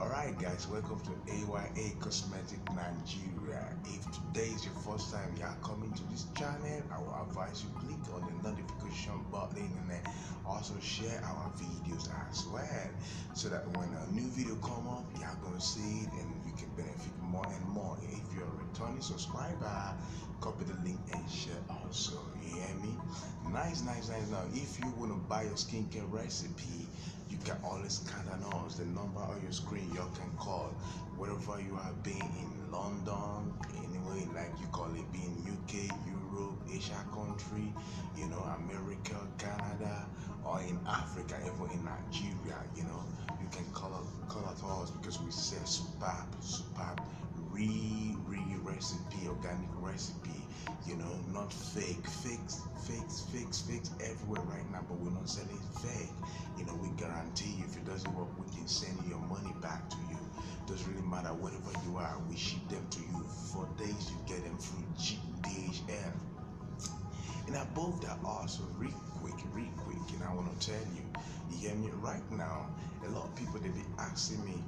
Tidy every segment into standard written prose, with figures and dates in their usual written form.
Alright guys, welcome to AYA Cosmetic Nigeria. If today is your first time you are coming to this channel, I will advise you click on the notification button and also share our videos as well, so that when a new video come up, you are going to see it and you can benefit more and more. If you're a returning subscriber, copy the link and share also. You hear me? Nice. Now if you want to buy your skincare recipe, you can always count on us. The number on your screen you can call wherever you are, being in London, anyway like you call it, being UK, Europe, Asia country, America, Canada, or in Africa, even in Nigeria. You can call out us because we sell superb real recipe, organic recipe, not fakes everywhere right now, but we're not selling fake. We guarantee you, if it doesn't work, we can send your money back to you. Doesn't really matter wherever you are, we ship them to you. 4 days you get them through DHL. And above that also, real quick, I want to tell you, you hear me right now, a lot of people, they be asking me,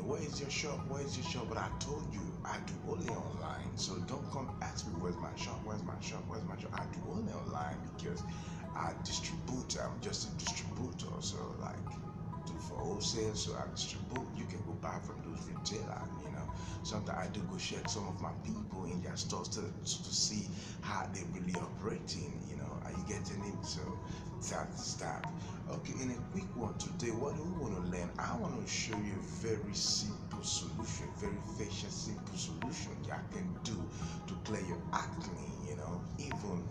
where is your shop? But I told you, I do only online. So don't come ask me where's my shop. I do only online because I distribute. I'm just a distributor. So for wholesale, so I distribute. You can go buy from those retailers. Sometimes I do go check some of my people in their stores to see how they really operating. Are you getting it? So that's that. Okay, in a quick one today, what do we want to learn? I want to show you a very simple solution, very facial simple solution you can do to clear your acne. Even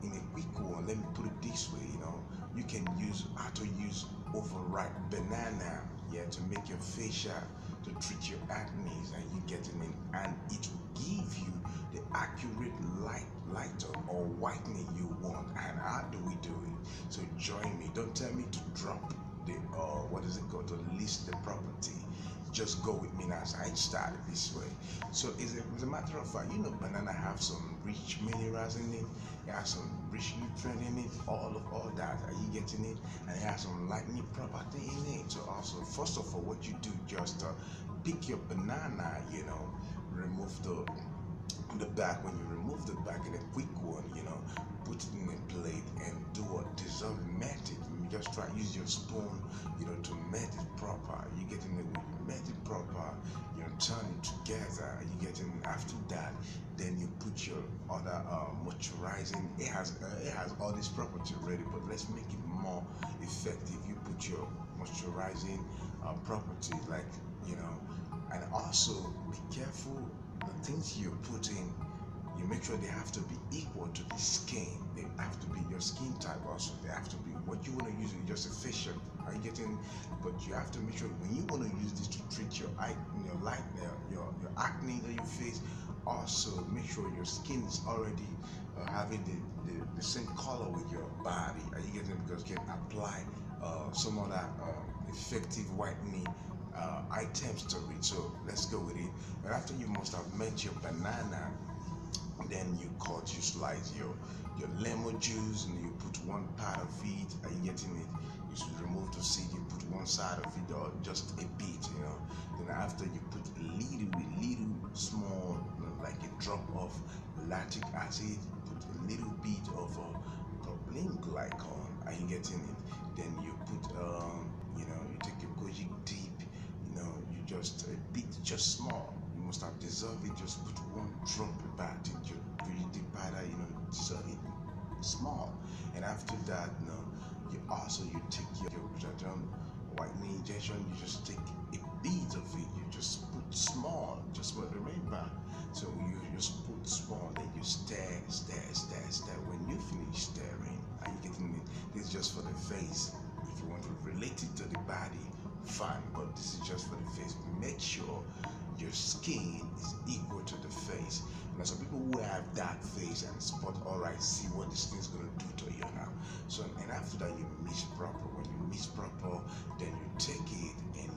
in a quick one, let me put it this way. You can use overripe banana, to make your facial, to treat your acne, and you getting it, and it will give you the accurate lighter or whitening you want. And how do we do it? So join me. Don't tell me to drop the to list the property. Just go with me now as I start this way. So as a matter of fact, banana have some rich minerals in it. It has some rich nutrient in it, all that. Are you getting it? And it has some lightening property in it. So also, first of all, what you do, just pick your banana, remove the back. When you remove the back, in a quick one, put it in a plate and do what? Dissolve it, melt it. You just try use your spoon, to melt it proper. You getting it? When you melt it proper, turn it together. You getting it? After that, then you put your other moisturizing. It has all this property already, but let's make it more effective. You put your moisturizing properties, and also be careful the things you put in. You make sure they have to be equal to the skin. They have to be your skin type also. They have to be what you want to use is just a facial. Are you getting? But you have to make sure when you want to use this to treat your acne that you face, also make sure your skin is already having the same color with your body. Are you getting? Because you can apply some other effective whitening items to it. So let's go with it. And after you must have made your banana, then you slice your lemon juice, and you put one part of it. Are you getting it? You should remove the seed, you put one side of it, or just a bit, Then after, you put a little small, like a drop of lactic acid, put a little bit of propylene glycol. Are you getting it? Then you put you take a kojic dip, you just a bit, just small. You must have dissolved it, just put one drop about it, your kojic powder, dissolve it small. And after that, you take your whitening injection. You just take a bit of it. You just put small, remember. So you just put small, then you stir. When you finish stirring, are you getting it? This is just for the face. If you want to relate it to the body, fine. But this is just for the face. Make sure your skin is equal to the face. Now, some people who have dark face and spot, alright, see what this thing's gonna do to you now. So, and after that, you mix proper. When you mix proper, then you take it, and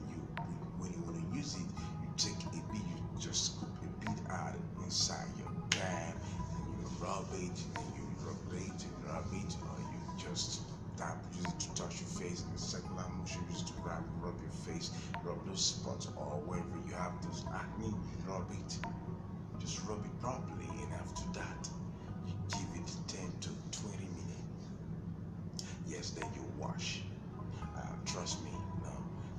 when you want to use it, you take a bit, you just scoop a bit out inside your bag, and you rub it, or you just use it to touch your face in a circular motion. Use it to rub your face rub those spots, or wherever you have those acne, rub it. Just rub it properly, and after that, you give it 10 to 20 minutes. Yes, then you wash. Trust me, no,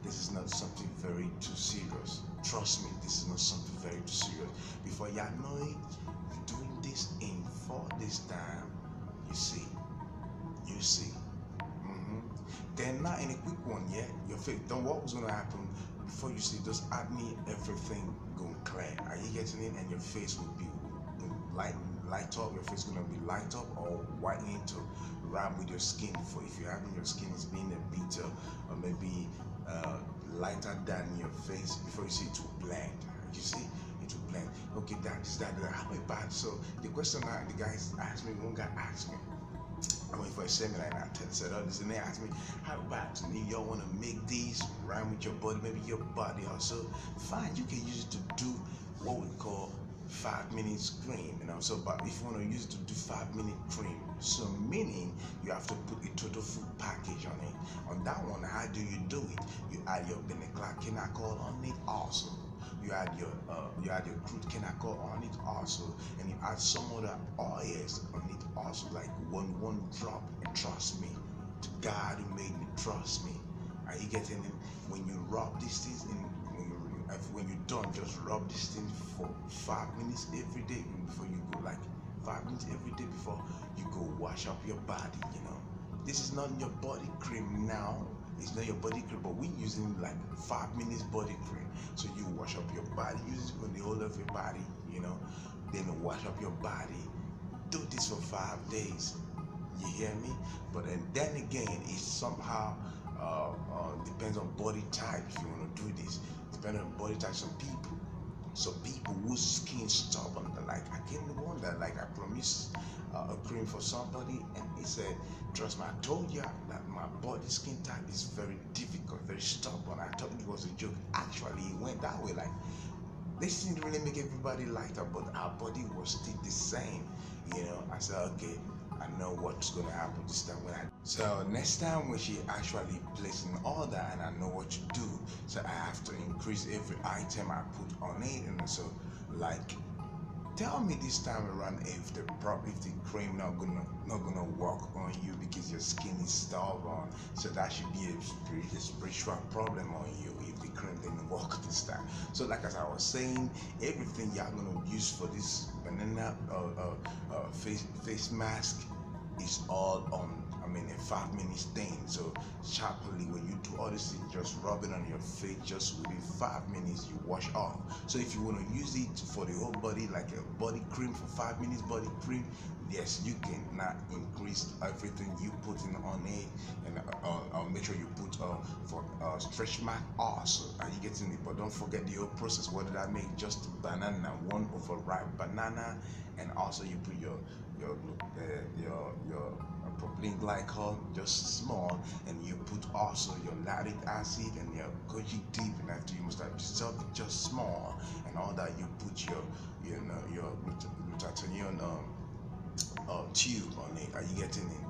this is not something very too serious. Trust me, this is not something very too serious. Before you know it, you're doing this in 4 days time. You see, you see. Then now in a quick one, yeah, your face. Then what was gonna happen before you see those acne, everything going clear? Are you getting it? And your face will be light up. Your face gonna be light up or whitening to rhyme with your skin. For if you're having your skin is being a bit or maybe lighter than your face, before you see it will blend. You see, it will blend. Okay, that is that. How about so the question that the guys asked me, one guy asked me. I went for a seminar and I said, oh, this, and they asked me, how about me? Y'all want to make these rhyme with your body, maybe your body also? Fine, you can use it to do what we call 5 minutes cream, you know. So, but if you want to use it to do 5-minute cream, so meaning you have to put a total food package on it. On that one, how do you do it? You add your beta-glucanol on it also. You add your crude kinacol on it also, and you add some other oils on it also, like one drop. And trust me, to God who made me, trust me. Are you getting it? When you rub these things in, when you're done, just rub this thing for 5 minutes every day before you go, like 5 minutes every day before you go wash up your body. You know, this is not your body cream now. It's not your body cream, but we're using like 5 minutes body cream. So you wash up your body, use it on the whole of your body, you know. Then wash up your body. Do this for 5 days. You hear me? But then again, it somehow depends on body type. If you want to do this, depending on body type. Some people whose skin stubborn, like I came to one that like I promised a cream for somebody, and he said, trust me, I told you that my body skin type is very difficult, very stubborn. I thought it was a joke. Actually, it went that way. Like, this didn't really make everybody lighter, but our body was still the same. You know, I said, okay, I know what's gonna happen this time so next time when she actually places an order, and I know what to do, so I have to increase every item I put on it. And so, like, tell me this time around if the cream not gonna work on you because your skin is stubborn. So that should be a spiritual problem on you if the cream didn't work this time. So like as I was saying, everything you're gonna use for this banana face mask is all on, I mean, a 5 minutes thing. So sharply, when you do all this thing, just rub it on your face. Just within 5 minutes, you wash off. So if you want to use it for the whole body, like a body cream for 5 minutes, body cream, yes, you can now increase everything you put in on it, and make sure you put for stretch mark also. Are you getting it? But don't forget the whole process. What did I make? Just banana, 1 overripe banana, and also you put your propylene glycol, just small, and you put also your lactic acid and your kojic deep, and after you must have dissolved it just small, and all that you put your glutathione tube on it. Are you getting it?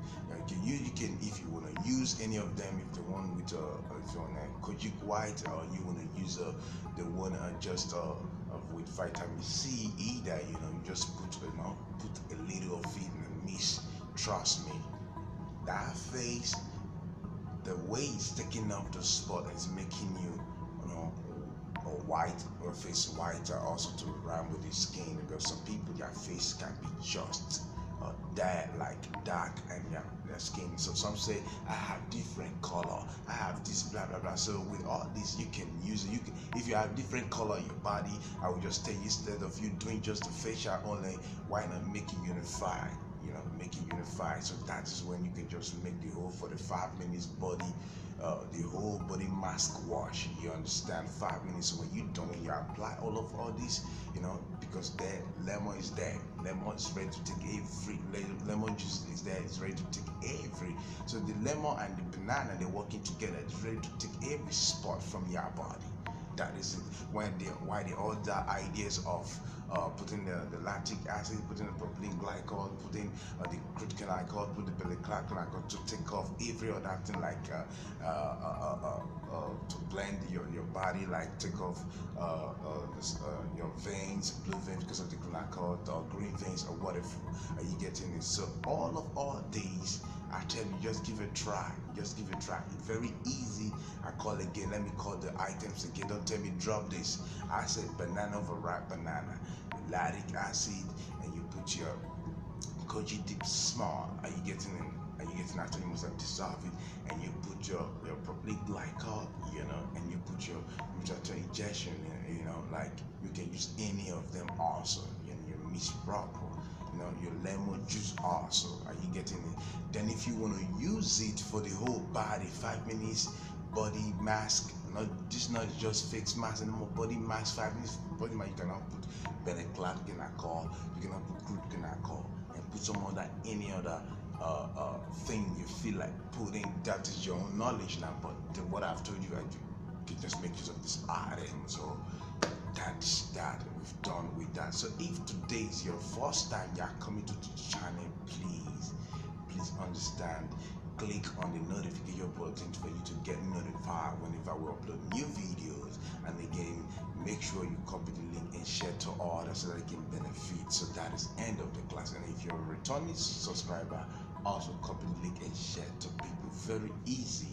You can if you want to use any of them, if the one with if you want kojic white, or you want to use the one just with vitamin C, either, you know, you just put a little of it in a mix. Trust me, that face, the way it's taking up the spot is making you, a white or face whiter also to rhyme with your skin, because some people their face can be just dark and their skin. So some say I have different color, I have this blah blah blah. So with all this you can use it. If you have different color in your body, I would just tell you, instead of you doing just the facial only, why not make it unified? You know, make it unified. So that is when you can just make the whole for the 5 minutes body, the whole body mask wash. You understand? 5 minutes. So when you done, when you apply all this, you know, because there lemon is there. Lemon is ready to take every lemon juice is there. It's ready to take every. So the lemon and the banana, they're working together. It's ready to take every spot from your body. That is it. Why the other ideas of putting the lactic acid, putting the propylene glycol, putting the crude glycol, putting the glycol to take off every other thing like to blend your body, like take off your veins, blue veins because of the glycol, or green veins, or whatever. Are you getting it? So all these, I tell you, just give it a try. Just give it a try. It's very easy. I call again. Let me call the items again. Don't tell me drop this. I said banana over ripe banana, lactic acid, and you put your koji dip small. Are you getting it? Are you getting? After you must have dissolved it, and you put your propylene glycol, and you put your injection, like you can use any of them also. Your mix proper. Your lemon juice also. Are you getting it? Then if you want to use it for the whole body, 5 minutes body mask, not just face mask anymore, body mask, 5 minutes body mask. You cannot put Beneclat glycol, you cannot put crude glycol, and put any other thing you feel like putting. That is your own knowledge now, but what I've told you, you can just make use of this item. So that's that we've done with that. So if today is your first time you're coming to the channel, please understand, click on the notification button for you to get notified whenever we upload new videos. And again, make sure you copy the link and share to others so that they can benefit. So that is end of the class. And if you're a returning subscriber, also copy the link and share to people. Very easy,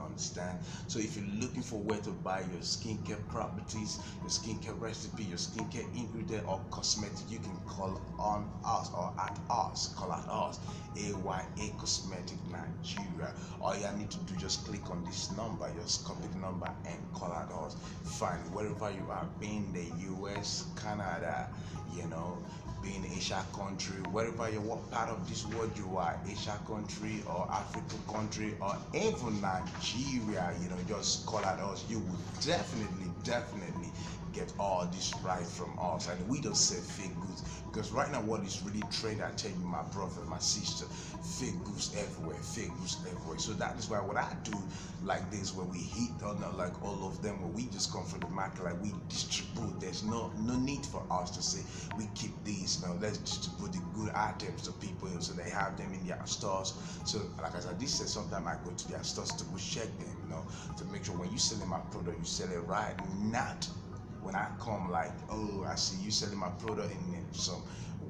understand. So if you're looking for where to buy your skincare properties, your skincare recipe, your skincare ingredient or cosmetic, you can call on us or at us. Call at us, AYA Cosmetic Nigeria. All you need to do, just click on this number, just copy the number and call at us. Fine, wherever you are, being the US, Canada, being Asia country, wherever what part of this world you are, Asia country or African country or even Nigeria, just call at us. You would definitely get all this right from us. And we don't sell fake goods, because right now what is really trend, I tell you, my brother, my sister, fake goods everywhere. So that is why what I do like this, when we hit on like all of them, when we just come from the market, like we distribute. There's no need for us to say we keep these. Let's distribute the good items to people so they have them in their stores. So like I said, sometimes I go to their stores to go check them, to make sure when you selling my product, you sell it right, not when I come like, oh, I see you selling my product in some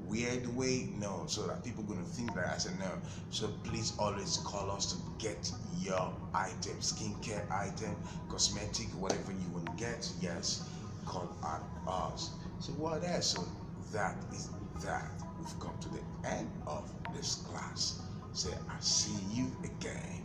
weird way. No, so that people gonna think that I said no. So please always call us to get your item, skincare item, cosmetic, whatever you want to get. Yes, call on us. So what else? So that is that. We've come to the end of this class. Say, I see you again.